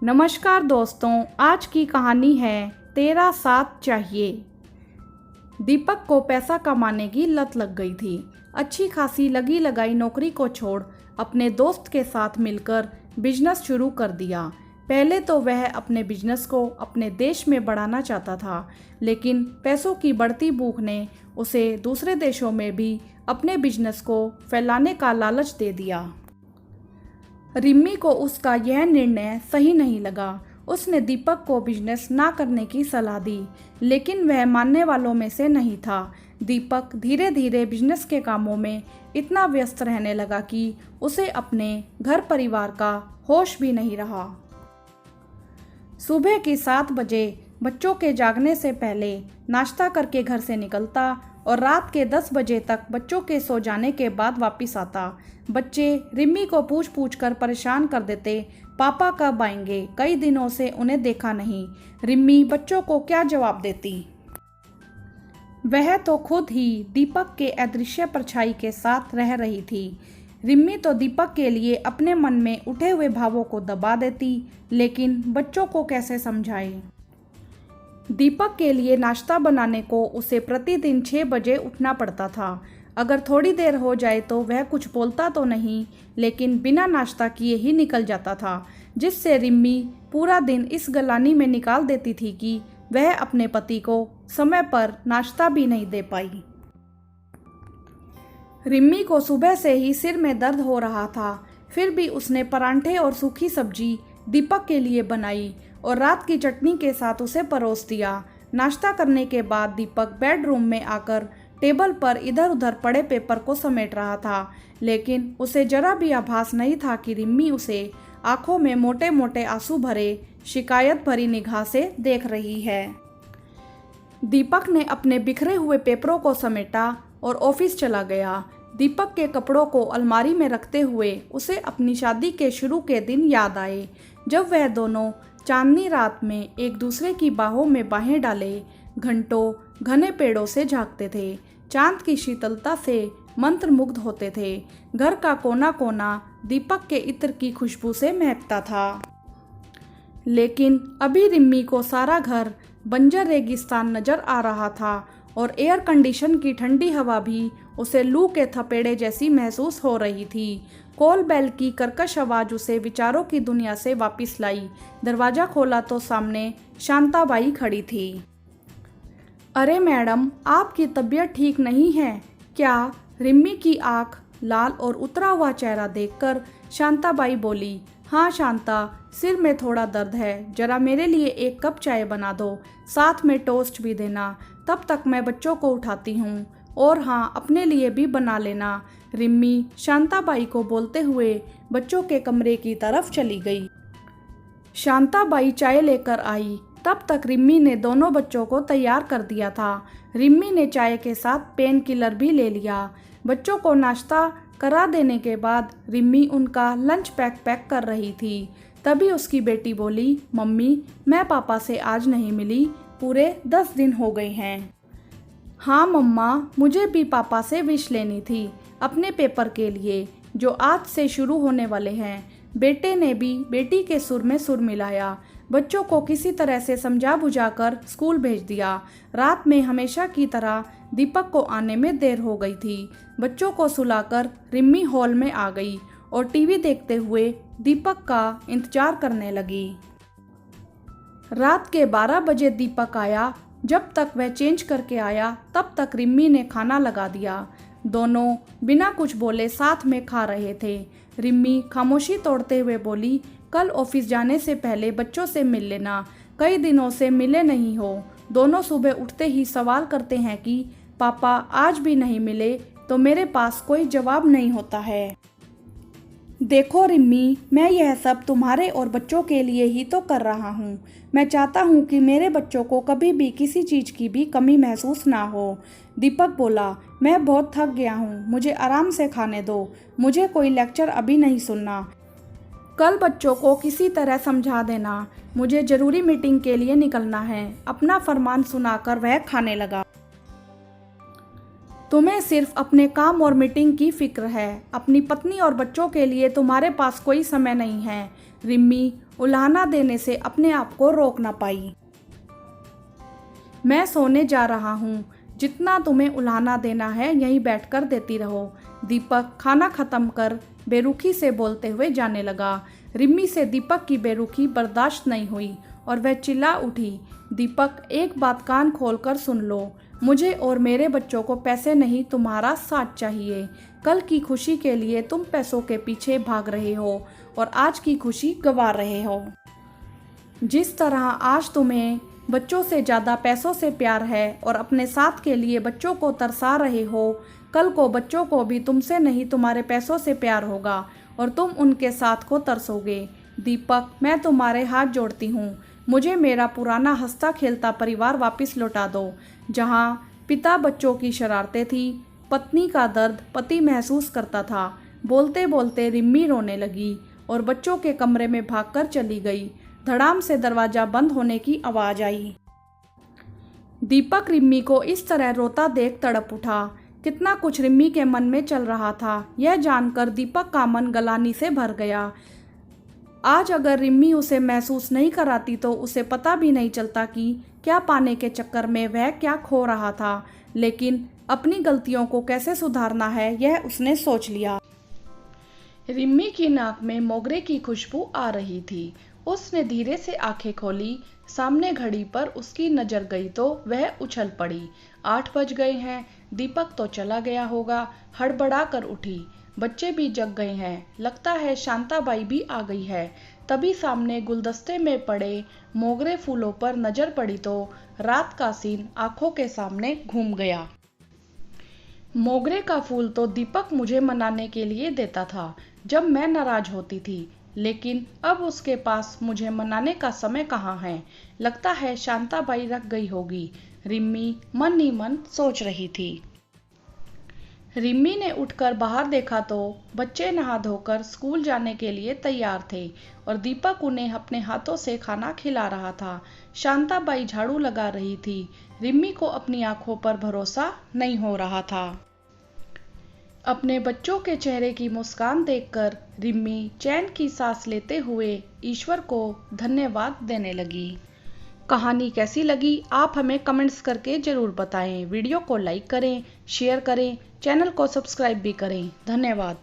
नमस्कार दोस्तों, आज की कहानी है तेरा साथ चाहिए। दीपक को पैसा कमाने की लत लग गई थी। अच्छी खासी लगी लगाई नौकरी को छोड़ अपने दोस्त के साथ मिलकर बिजनेस शुरू कर दिया। पहले तो वह अपने बिजनेस को अपने देश में बढ़ाना चाहता था, लेकिन पैसों की बढ़ती भूख ने उसे दूसरे देशों में भी अपने बिजनेस को फैलाने का लालच दे दिया। रिम्मी को उसका यह निर्णय सही नहीं लगा। उसने दीपक को बिजनेस ना करने की सलाह दी, लेकिन वह मानने वालों में से नहीं था। दीपक धीरे धीरे बिजनेस के कामों में इतना व्यस्त रहने लगा कि उसे अपने घर परिवार का होश भी नहीं रहा। सुबह की 7 बजे बच्चों के जागने से पहले नाश्ता करके घर से निकलता और रात के 10 बजे तक बच्चों के सो जाने के बाद वापस आता। बच्चे रिम्मी को पूछ पूछ कर परेशान कर देते, पापा कब आएंगे, कई दिनों से उन्हें देखा नहीं। रिम्मी बच्चों को क्या जवाब देती? वह तो खुद ही दीपक के अदृश्य परछाई के साथ रह रही थी। रिम्मी तो दीपक के लिए अपने मन में उठे हुए भावों को दबा देती, लेकिन बच्चों को कैसे समझाए? दीपक के लिए नाश्ता बनाने को उसे प्रतिदिन 6 बजे उठना पड़ता था। अगर थोड़ी देर हो जाए तो वह कुछ बोलता तो नहीं, लेकिन बिना नाश्ता किए ही निकल जाता था, जिससे रिम्मी पूरा दिन इस गलानी में निकाल देती थी कि वह अपने पति को समय पर नाश्ता भी नहीं दे पाई। रिम्मी को सुबह से ही सिर में दर्द हो रहा था, फिर भी उसने परांठे और सूखी सब्जी दीपक के लिए बनाई और रात की चटनी के साथ उसे परोस दिया। नाश्ता करने के बाद दीपक बेडरूम में आकर टेबल पर इधर उधर पड़े पेपर को समेट रहा था, लेकिन उसे जरा भी आभास नहीं था कि रिम्मी उसे आंखों में मोटे मोटे आंसू भरे शिकायत भरी निगाह से देख रही है। दीपक ने अपने बिखरे हुए पेपरों को समेटा और ऑफिस चला गया। दीपक के कपड़ों को अलमारी में रखते हुए उसे अपनी शादी के शुरू के दिन याद आए, जब वह दोनों चांदनी रात में एक दूसरे की बाहों में बाहें डाले घंटों घने पेड़ों से झांकते थे। चांद की शीतलता से मंत्रमुग्ध होते थे। घर का कोना कोना दीपक के इत्र की खुशबू से महकता था। लेकिन अभी रिम्मी को सारा घर बंजर रेगिस्तान नजर आ रहा था और एयर कंडीशन की ठंडी हवा भी उसे लू के थपेड़े जैसी महसूस हो रही थी। कॉल बेल की कर्कश आवाज उसे विचारों की दुनिया से वापस लाई। दरवाजा खोला तो सामने शांताबाई खड़ी थी। अरे मैडम, आपकी तबीयत ठीक नहीं है क्या? रिम्मी की आंख लाल और उतरा हुआ चेहरा देखकर शांताबाई बोली। हाँ शांता, सिर में थोड़ा दर्द है, जरा मेरे लिए 1 कप चाय बना दो, साथ में टोस्ट भी देना, तब तक मैं बच्चों को उठाती हूँ। और हाँ, अपने लिए भी बना लेना। रिम्मी शांताबाई को बोलते हुए बच्चों के कमरे की तरफ चली गई। शांताबाई चाय लेकर आई, तब तक रिम्मी ने दोनों बच्चों को तैयार कर दिया था। रिम्मी ने चाय के साथ पेन किलर भी ले लिया। बच्चों को नाश्ता करा देने के बाद रिम्मी उनका लंच पैक कर रही थी। तभी उसकी बेटी बोली, मम्मी, मैं पापा से आज नहीं मिली, पूरे 10 दिन हो गए हैं। हाँ मम्मा, मुझे भी पापा से विश लेनी थी अपने पेपर के लिए, जो आज से शुरू होने वाले हैं। बेटे ने भी बेटी के सुर में सुर मिलाया। बच्चों को किसी तरह से समझा बुझाकर स्कूल भेज दिया। रात में हमेशा की तरह दीपक को आने में देर हो गई थी। बच्चों को सुलाकर रिम्मी हॉल में आ गई और टीवी देखते हुए दीपक का इंतजार करने लगी। रात के 12 बजे दीपक आया। जब तक वह चेंज करके आया, तब तक रिम्मी ने खाना लगा दिया। दोनों बिना कुछ बोले साथ में खा रहे थे। रिम्मी खामोशी तोड़ते हुए बोली, कल ऑफिस जाने से पहले बच्चों से मिल लेना, कई दिनों से मिले नहीं हो। दोनों सुबह उठते ही सवाल करते हैं कि पापा आज भी नहीं मिले, तो मेरे पास कोई जवाब नहीं होता है। देखो रिम्मी, मैं यह सब तुम्हारे और बच्चों के लिए ही तो कर रहा हूँ। मैं चाहता हूँ कि मेरे बच्चों को कभी भी किसी चीज़ की भी कमी महसूस ना हो। दीपक बोला, मैं बहुत थक गया हूँ, मुझे आराम से खाने दो, मुझे कोई लेक्चर अभी नहीं सुनना। कल बच्चों को किसी तरह समझा देना, मुझे ज़रूरी मीटिंग के लिए निकलना है। अपना फरमान सुनाकर वह खाने लगा। तुम्हें सिर्फ अपने काम और मीटिंग की फिक्र है, अपनी पत्नी और बच्चों के लिए तुम्हारे पास कोई समय नहीं है। रिम्मी उलाहना देने से अपने आप को रोक न पाई। मैं सोने जा रहा हूँ, जितना तुम्हें उलाहना देना है यहीं बैठकर देती रहो। दीपक खाना खत्म कर बेरुखी से बोलते हुए जाने लगा। रिम्मी से दीपक की बेरुखी बर्दाश्त नहीं हुई और वह चिल्ला उठी, दीपक एक बात कान खोलकर सुन लो, मुझे और मेरे बच्चों को पैसे नहीं तुम्हारा साथ चाहिए। कल की खुशी के लिए तुम पैसों के पीछे भाग रहे हो और आज की खुशी गंवा रहे हो। जिस तरह आज तुम्हें बच्चों से ज़्यादा पैसों से प्यार है और अपने साथ के लिए बच्चों को तरसा रहे हो, कल को बच्चों को भी तुमसे नहीं तुम्हारे पैसों से प्यार होगा और तुम उनके साथ को तरसोगे। दीपक, मैं तुम्हारे हाथ जोड़ती हूँ, मुझे मेरा पुराना हंसता खेलता परिवार वापस लौटा दो, जहाँ पिता बच्चों की शरारतें थी, पत्नी का दर्द पति महसूस करता था। बोलते बोलते रिम्मी रोने लगी और बच्चों के कमरे में भागकर चली गई। धड़ाम से दरवाज़ा बंद होने की आवाज़ आई। दीपक रिम्मी को इस तरह रोता देख तड़प उठा। कितना कुछ रिम्मी के मन में चल रहा था, यह जानकर दीपक का मन गलानी से भर गया। आज अगर रिम्मी उसे महसूस नहीं कराती तो उसे पता भी नहीं चलता कि क्या पाने के चक्कर में वह क्या खो रहा था। लेकिन अपनी गलतियों को कैसे सुधारना है यह उसने सोच लिया। रिम्मी की नाक में मोगरे की खुशबू आ रही थी। उसने धीरे से आंखें खोली। सामने घड़ी पर उसकी नजर गई तो वह उछल पड़ी। 8 बज गए हैं, दीपक तो चला गया होगा। हड़बड़ा कर उठी, बच्चे भी जग गए हैं, लगता है शांताबाई भी आ गई है। तभी सामने गुलदस्ते में पड़े मोगरे फूलों पर नजर पड़ी तो रात का सीन आंखों के सामने घूम गया। मोगरे का फूल तो दीपक मुझे मनाने के लिए देता था जब मैं नाराज होती थी, लेकिन अब उसके पास मुझे मनाने का समय कहाँ है। लगता है शांताबाई रख गई होगी, रिम्मी मन ही मन सोच रही थी। रिम्मी ने उठकर बाहर देखा तो बच्चे नहा धोकर स्कूल जाने के लिए तैयार थे और दीपक उन्हें अपने हाथों से खाना खिला रहा था। शांताबाई झाड़ू लगा रही थी। रिम्मी को अपनी आंखों पर भरोसा नहीं हो रहा था। अपने बच्चों के चेहरे की मुस्कान देखकर रिम्मी चैन की सांस लेते हुए ईश्वर को धन्यवाद देने लगी। कहानी कैसी लगी आप हमें कमेंट्स करके ज़रूर बताएं। वीडियो को लाइक करें, शेयर करें, चैनल को सब्सक्राइब भी करें। धन्यवाद।